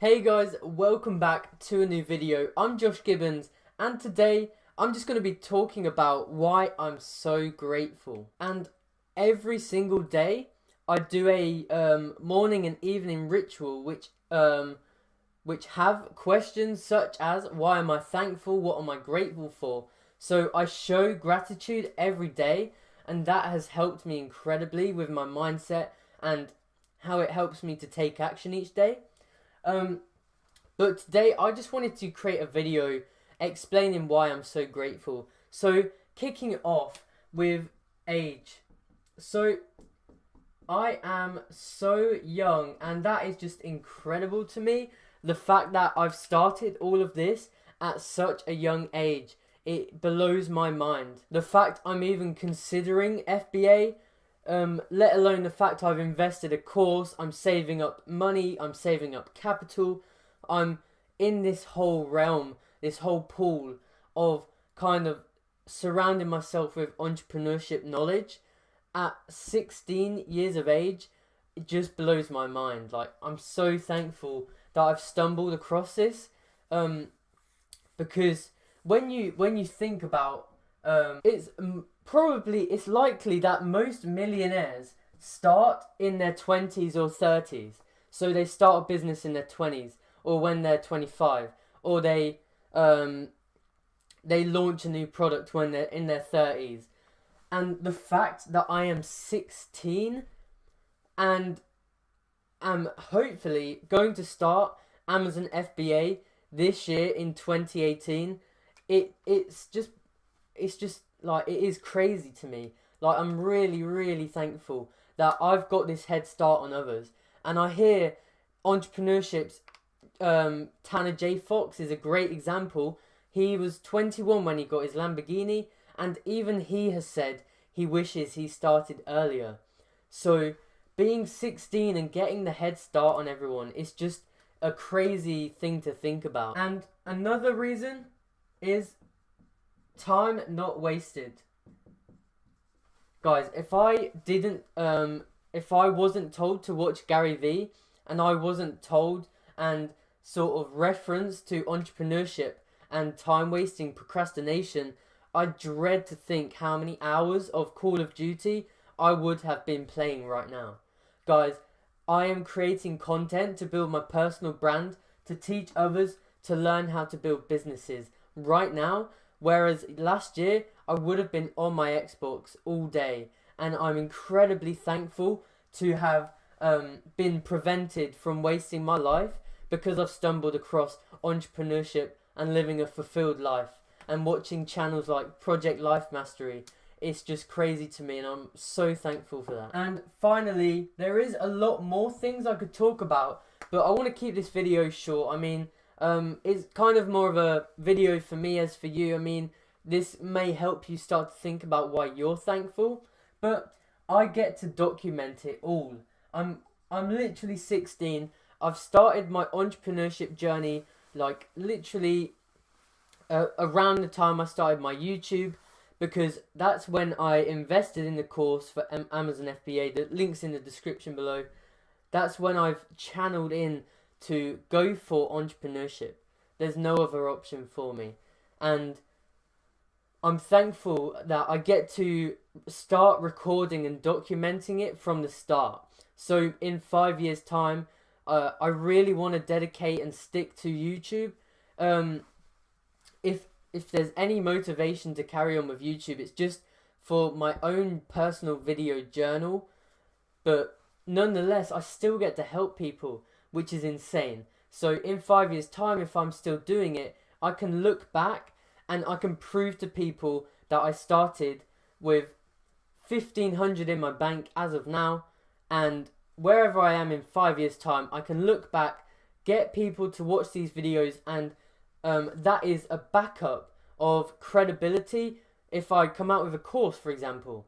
Hey guys, welcome back to a new video. I'm Josh Gibbons, and today I'm just going to be talking about why I'm so grateful. And every single day I do a morning and evening ritual which have questions such as why am I thankful, what am I grateful for. So I show gratitude every day, and that has helped me incredibly with my mindset and how it helps me to take action each day. But today I just wanted to create a video explaining why I'm so grateful. So kicking it off with age. So I am so young, and that is just incredible to me. The fact that I've started all of this at such a young age, it blows my mind. The fact I'm even considering FBA, let alone the fact I've invested a course, I'm saving up money, I'm saving up capital, I'm in this whole realm, this whole pool of kind of surrounding myself with entrepreneurship knowledge at 16 years of age. It just blows my mind. Like, I'm so thankful that I've stumbled across this, because when you think about it's likely that most millionaires start in their 20s or 30s. So they start a business in their 20s or when they're 25, or they launch a new product when they're in their 30s. And the fact that I am 16 and am hopefully going to start Amazon FBA this year in 2018, it's just like, it is crazy to me. Like, I'm really thankful that I've got this head start on others. And I hear entrepreneurships, Tanner J. Fox is a great example. He was 21 when he got his Lamborghini, and even he has said he wishes he started earlier. So being 16 and getting the head start on everyone is just a crazy thing to think about. And another reason is time not wasted. Guys, if I wasn't told to watch Gary Vee, and I wasn't told and sort of reference to entrepreneurship and time wasting, procrastination, I dread to think how many hours of Call of Duty I would have been playing right now. Guys, I am creating content to build my personal brand, to teach others, to learn how to build businesses right now, whereas last year I would have been on my Xbox all day. And I'm incredibly thankful to have been prevented from wasting my life because I've stumbled across entrepreneurship and living a fulfilled life, and watching channels like Project Life Mastery. It's just crazy to me, and I'm so thankful for that. And finally, there is a lot more things I could talk about, but I want to keep this video short. I mean, it's kind of more of a video for me as for you. I mean, this may help you start to think about why you're thankful, but I get to document it all. I'm literally 16. I've started my entrepreneurship journey like literally around the time I started my YouTube, because that's when I invested in the course for Amazon FBA. The link's in the description below. That's when I've channeled in to go for entrepreneurship. There's no other option for me. And I'm thankful that I get to start recording and documenting it from the start. So in 5 years' time, I really want to dedicate and stick to YouTube. If there's any motivation to carry on with YouTube, it's just for my own personal video journal. But nonetheless, I still get to help people, which is insane. So in 5 years' time, if I'm still doing it, I can look back and I can prove to people that I started with 1,500 in my bank as of now, and wherever I am in 5 years' time, I can look back, get people to watch these videos, and that is a backup of credibility if I come out with a course, for example.